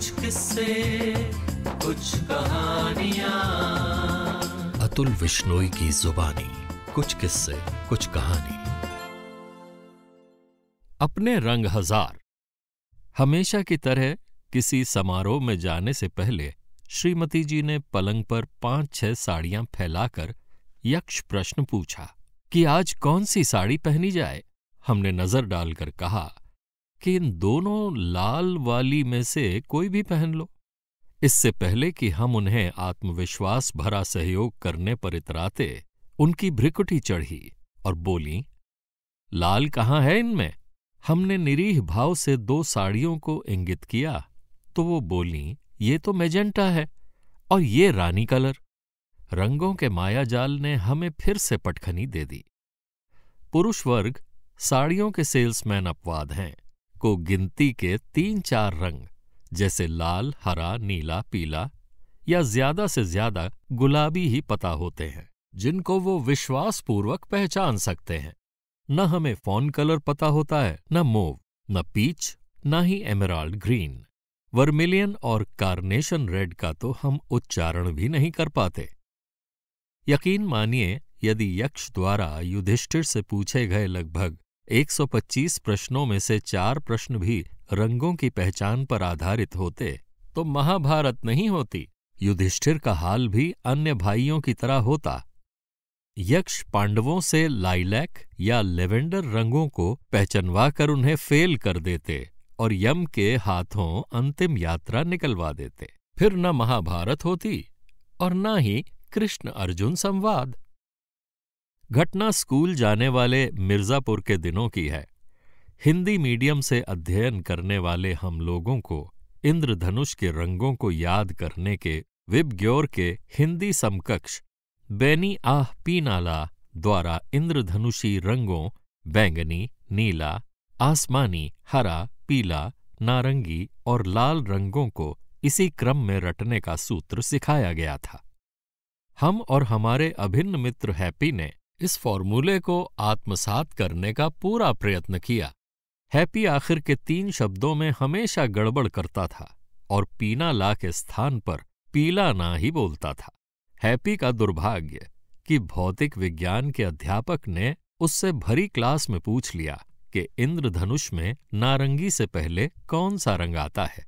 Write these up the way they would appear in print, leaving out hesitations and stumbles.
कुछ किस्से, कुछ कहानियां। अतुल विश्नोई की जुबानी, कुछ किस्से, कुछ कहानी। अपने रंग हजार। हमेशा की तरह किसी समारोह में जाने से पहले श्रीमती जी ने पलंग पर 5-6 साड़ियां फैलाकर यक्ष प्रश्न पूछा कि आज कौन सी साड़ी पहनी जाए। हमने नजर डालकर कहा कि इन दोनों लाल वाली में से कोई भी पहन लो। इससे पहले कि हम उन्हें आत्मविश्वास भरा सहयोग करने पर इतराते, उनकी भ्रिकुटी चढ़ी और बोलीं, लाल कहाँ है इनमें? हमने निरीह भाव से 2 साड़ियों को इंगित किया तो वो बोलीं, ये तो मैजेंटा है और ये रानी कलर। रंगों के मायाजाल ने हमें फिर से पटखनी दे दी। पुरुष वर्ग साड़ियों के सेल्समैन अपवाद हैं को गिनती के 3-4 रंग जैसे लाल, हरा, नीला, पीला या ज्यादा से ज्यादा गुलाबी ही पता होते हैं, जिनको वो विश्वासपूर्वक पहचान सकते हैं। न हमें फॉन कलर पता होता है, न मोव, न पीच, न ही एमराल्ड ग्रीन। वर्मिलियन और कार्नेशन रेड का तो हम उच्चारण भी नहीं कर पाते। यकीन मानिए, यदि यक्ष द्वारा युधिष्ठिर से पूछे गए लगभग 125 प्रश्नों में से 4 प्रश्न भी रंगों की पहचान पर आधारित होते तो महाभारत नहीं होती। युधिष्ठिर का हाल भी अन्य भाइयों की तरह होता। यक्ष पांडवों से लाइलैक या लेवेंडर रंगों को पहचानवाकर उन्हें फेल कर देते और यम के हाथों अंतिम यात्रा निकलवा देते। फिर न महाभारत होती और न ही कृष्ण अर्जुन संवाद। घटना स्कूल जाने वाले मिर्जापुर के दिनों की है। हिंदी मीडियम से अध्ययन करने वाले हम लोगों को इंद्रधनुष के रंगों को याद करने के विबग्योर के हिंदी समकक्ष बेनी आह पीनाला द्वारा इंद्रधनुषी रंगों बैंगनी, नीला, आसमानी, हरा, पीला, नारंगी और लाल रंगों को इसी क्रम में रटने का सूत्र सिखाया गया था। हम और हमारे अभिन्न मित्र हैप्पी ने इस फॉर्मूले को आत्मसात करने का पूरा प्रयत्न किया। हैप्पी आखिर के 3 शब्दों में हमेशा गड़बड़ करता था और पीना ला के स्थान पर पीला ना ही बोलता था। हैप्पी का दुर्भाग्य कि भौतिक विज्ञान के अध्यापक ने उससे भरी क्लास में पूछ लिया कि इंद्रधनुष में नारंगी से पहले कौन सा रंग आता है।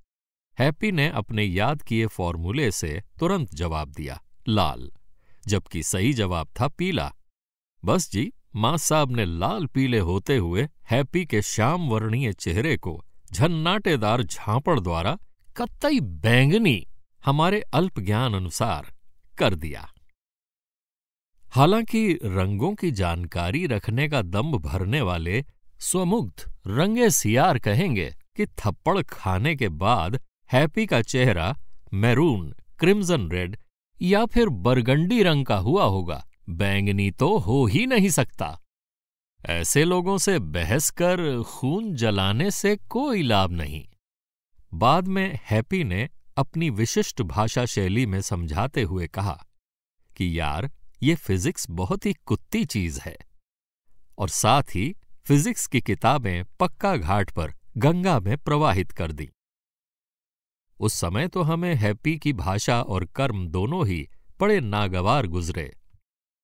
हैप्पी ने अपने याद किए फॉर्मूले से तुरंत जवाब दिया, लाल, जबकि सही जवाब था पीला। बस जी, मां साहब ने लाल पीले होते हुए हैप्पी के श्याम वर्णीय चेहरे को झन्नाटेदार झांपड़ द्वारा कतई बैंगनी, हमारे अल्प ज्ञान अनुसार, कर दिया। हालांकि रंगों की जानकारी रखने का दम्भ भरने वाले स्वमुग्ध रंगे सियार कहेंगे कि थप्पड़ खाने के बाद हैप्पी का चेहरा मैरून, क्रिम्सन रेड या फिर बरगंडी रंग का हुआ होगा। बैंगनी तो हो ही नहीं सकता। ऐसे लोगों से बहस कर खून जलाने से कोई लाभ नहीं। बाद में हैप्पी ने अपनी विशिष्ट भाषा शैली में समझाते हुए कहा कि यार, ये फिजिक्स बहुत ही कुत्ती चीज है, और साथ ही फिजिक्स की किताबें पक्का घाट पर गंगा में प्रवाहित कर दी। उस समय तो हमें हैप्पी की भाषा और कर्म दोनों ही बड़े नागवार गुजरे,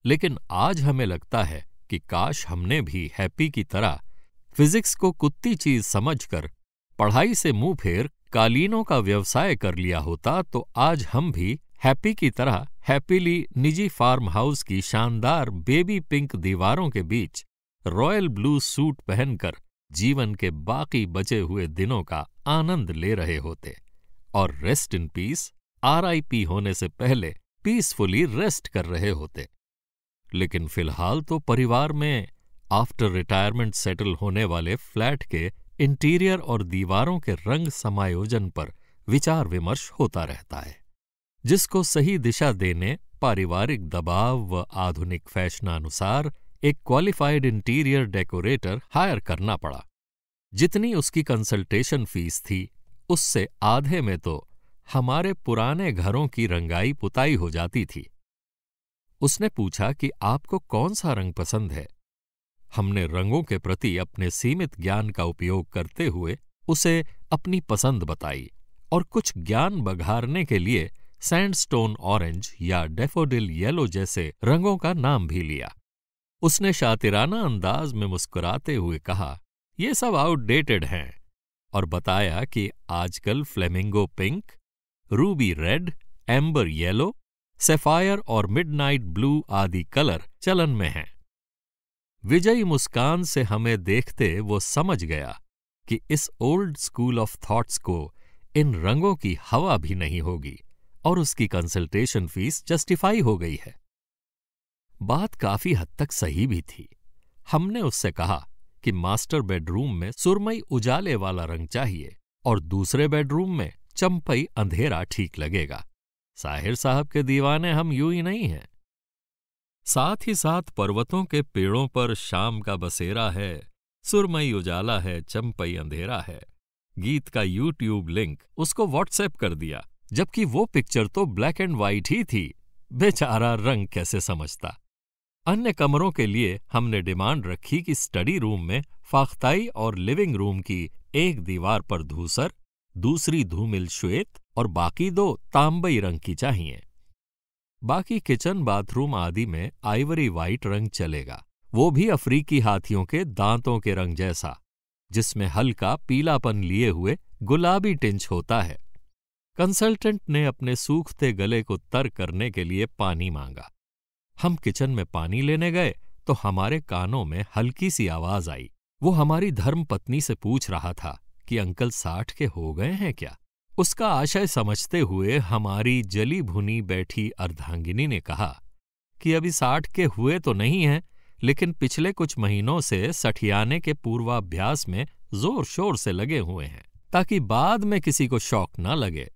लेकिन आज हमें लगता है कि काश हमने भी हैप्पी की तरह फिजिक्स को कुत्ती चीज समझकर पढ़ाई से मुंह फेर कालीनों का व्यवसाय कर लिया होता तो आज हम भी हैप्पी की तरह हैप्पीली निजी फार्म हाउस की शानदार बेबी पिंक दीवारों के बीच रॉयल ब्लू सूट पहनकर जीवन के बाकी बचे हुए दिनों का आनंद ले रहे होते और रेस्ट इन पीस, RIP होने से पहले पीसफुली रेस्ट कर रहे होते। लेकिन फिलहाल तो परिवार में आफ्टर रिटायरमेंट सेटल होने वाले फ्लैट के इंटीरियर और दीवारों के रंग समायोजन पर विचार विमर्श होता रहता है, जिसको सही दिशा देने पारिवारिक दबाव व आधुनिक फैशनानुसार एक क्वालिफाइड इंटीरियर डेकोरेटर हायर करना पड़ा। जितनी उसकी कंसल्टेशन फीस थी, उससे आधे में तो हमारे पुराने घरों की रंगाई पुताई हो जाती थी। उसने पूछा कि आपको कौन सा रंग पसंद है। हमने रंगों के प्रति अपने सीमित ज्ञान का उपयोग करते हुए उसे अपनी पसंद बताई और कुछ ज्ञान बघारने के लिए सैंडस्टोन ऑरेंज या डैफोडिल येलो जैसे रंगों का नाम भी लिया। उसने शातिराना अंदाज में मुस्कुराते हुए कहा, ये सब आउटडेटेड हैं, और बताया कि आजकल flamingo pink, Ruby red, amber yellow, sapphire और मिडनाइट ब्लू आदि कलर चलन में हैं। विजयी मुस्कान से हमें देखते वो समझ गया कि इस ओल्ड स्कूल ऑफ थॉट्स को इन रंगों की हवा भी नहीं होगी और उसकी कंसल्टेशन फीस जस्टिफाई हो गई है। बात काफी हद तक सही भी थी। हमने उससे कहा कि मास्टर बेडरूम में सुरमई उजाले वाला रंग चाहिए और दूसरे बेडरूम में चंपई अंधेरा ठीक लगेगा। साहिर साहब के दीवाने हम यूं ही नहीं हैं। साथ ही साथ पर्वतों के पेड़ों पर शाम का बसेरा है, सुरमई उजाला है, चंपई अंधेरा है गीत का यूट्यूब लिंक उसको व्हाट्सएप कर दिया, जबकि वो पिक्चर तो ब्लैक एंड वाइट ही थी। बेचारा रंग कैसे समझता। अन्य कमरों के लिए हमने डिमांड रखी कि स्टडी रूम में फाख्ताई और लिविंग रूम की एक दीवार पर धूसर, दूसरी धूमिल श्वेत और बाकी 2 तांबई रंग की चाहिए। बाकी किचन बाथरूम आदि में आइवरी वाइट रंग चलेगा, वो भी अफ्रीकी हाथियों के दांतों के रंग जैसा, जिसमें हल्का पीलापन लिए हुए गुलाबी टिंच होता है। कंसल्टेंट ने अपने सूखते गले को तर करने के लिए पानी मांगा। हम किचन में पानी लेने गए तो हमारे कानों में हल्की सी आवाज आई। वो हमारी धर्मपत्नी से पूछ रहा था कि अंकल 60 के हो गए हैं क्या। उसका आशय समझते हुए हमारी जली भुनी बैठी अर्धांगिनी ने कहा कि अभी 60 के हुए तो नहीं हैं, लेकिन पिछले कुछ महीनों से सठियाने के पूर्वाभ्यास में जोर शोर से लगे हुए हैं, ताकि बाद में किसी को शौक न लगे।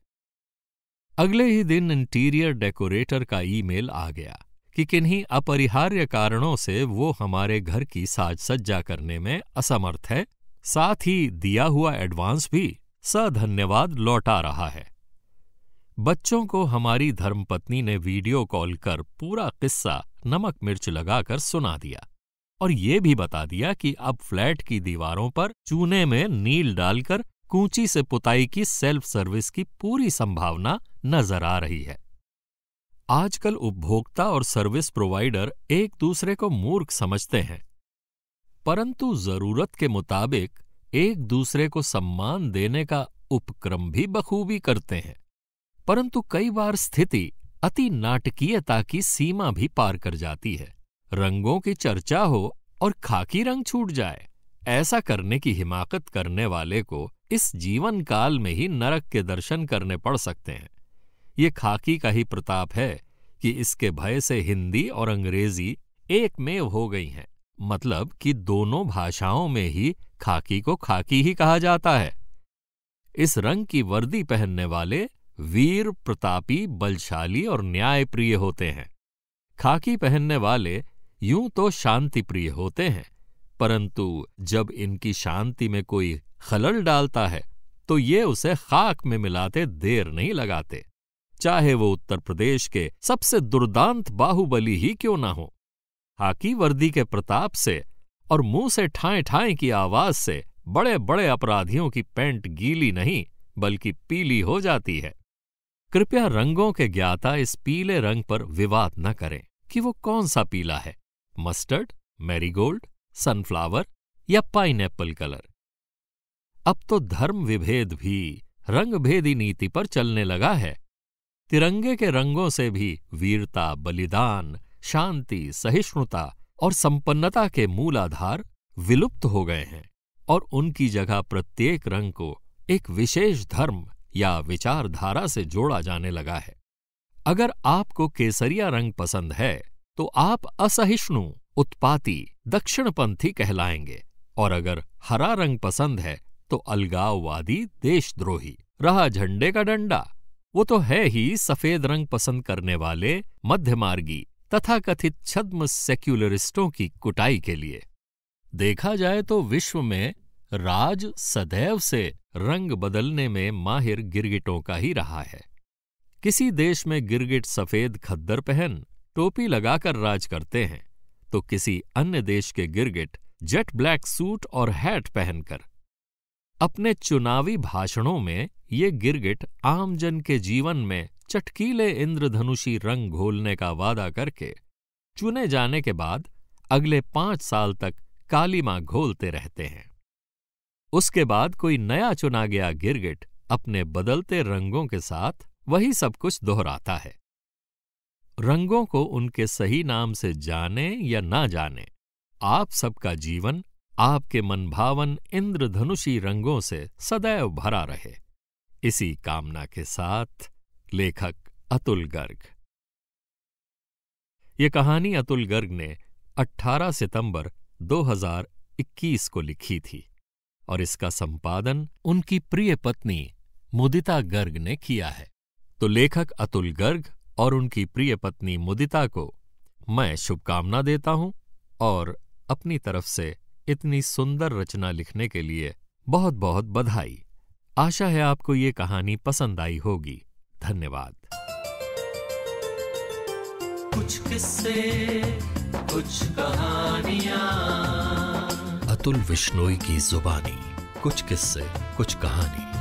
अगले ही दिन इंटीरियर डेकोरेटर का ईमेल आ गया कि किन्हीं अपरिहार्य कारणों से वो हमारे घर की साज सज्जा करने में असमर्थ है, साथ ही दिया हुआ एडवांस भी सधन्यवाद लौटा रहा है। बच्चों को हमारी धर्मपत्नी ने वीडियो कॉल कर पूरा किस्सा नमक मिर्च लगाकर सुना दिया और ये भी बता दिया कि अब फ्लैट की दीवारों पर चूने में नील डालकर कूंची से पुताई की सेल्फ सर्विस की पूरी संभावना नजर आ रही है। आजकल उपभोक्ता और सर्विस प्रोवाइडर एक दूसरे को मूर्ख समझते हैं, परंतु जरूरत के मुताबिक एक दूसरे को सम्मान देने का उपक्रम भी बखूबी करते हैं। परंतु कई बार स्थिति अति नाटकीयता की सीमा भी पार कर जाती है। रंगों की चर्चा हो और खाकी रंग छूट जाए, ऐसा करने की हिमाकत करने वाले को इस जीवन काल में ही नरक के दर्शन करने पड़ सकते हैं। ये खाकी का ही प्रताप है कि इसके भय से हिंदी और अंग्रेजी एक में हो गई हैं, मतलब कि दोनों भाषाओं में ही खाकी को खाकी ही कहा जाता है। इस रंग की वर्दी पहनने वाले वीर, प्रतापी, बलशाली और न्यायप्रिय होते हैं। खाकी पहनने वाले यूं तो शांति प्रिय होते हैं, परंतु जब इनकी शांति में कोई खलल डालता है तो ये उसे खाक में मिलाते देर नहीं लगाते, चाहे वो उत्तर प्रदेश के सबसे दुर्दांत बाहुबली ही क्यों ना हो। खाकी वर्दी के प्रताप से और मुंह से ठाएं ठाएं की आवाज से बड़े बड़े अपराधियों की पैंट गीली नहीं बल्कि पीली हो जाती है। कृपया रंगों के ज्ञाता इस पीले रंग पर विवाद न करें कि वो कौन सा पीला है, मस्टर्ड, मैरीगोल्ड, सनफ्लावर या पाइनएप्पल कलर। अब तो धर्म विभेद भी रंगभेदी नीति पर चलने लगा है। तिरंगे के रंगों से भी वीरता, बलिदान, शांति, सहिष्णुता और संपन्नता के मूलाधार विलुप्त हो गए हैं और उनकी जगह प्रत्येक रंग को एक विशेष धर्म या विचारधारा से जोड़ा जाने लगा है। अगर आपको केसरिया रंग पसंद है तो आप असहिष्णु, उत्पाती, दक्षिणपंथी कहलाएंगे, और अगर हरा रंग पसंद है तो अलगाववादी, देशद्रोही। रहा झंडे का डंडा, वो तो है ही सफेद रंग पसंद करने वाले मध्यमार्गी तथाकथित छद्म सेक्युलरिस्टों की कुटाई के लिए। देखा जाए तो विश्व में राज सदैव से रंग बदलने में माहिर गिरगिटों का ही रहा है। किसी देश में गिरगिट सफेद खद्दर पहन टोपी लगाकर राज करते हैं, तो किसी अन्य देश के गिरगिट जेट ब्लैक सूट और हैट पहनकर। अपने चुनावी भाषणों में ये गिरगिट आमजन के जीवन में चटकीले इंद्रधनुषी रंग घोलने का वादा करके चुने जाने के बाद अगले 5 साल तक कालीमा घोलते रहते हैं। उसके बाद कोई नया चुना गया गिरगिट अपने बदलते रंगों के साथ वही सब कुछ दोहराता है। रंगों को उनके सही नाम से जाने या ना जाने, आप सबका जीवन आपके मनभावन इंद्रधनुषी रंगों से सदैव भरा रहे, इसी कामना के साथ लेखक अतुल गर्ग। ये कहानी अतुल गर्ग ने 18 सितंबर 2021 को लिखी थी और इसका संपादन उनकी प्रिय पत्नी मुदिता गर्ग ने किया है। तो लेखक अतुल गर्ग और उनकी प्रिय पत्नी मुदिता को मैं शुभकामना देता हूं और अपनी तरफ से इतनी सुंदर रचना लिखने के लिए बहुत बहुत बधाई। आशा है आपको ये कहानी पसंद आई होगी। धन्यवाद। कुछ किस्से, कुछ कहानियां, अतुल विश्नोई की जुबानी। कुछ किस्से, कुछ कहानी।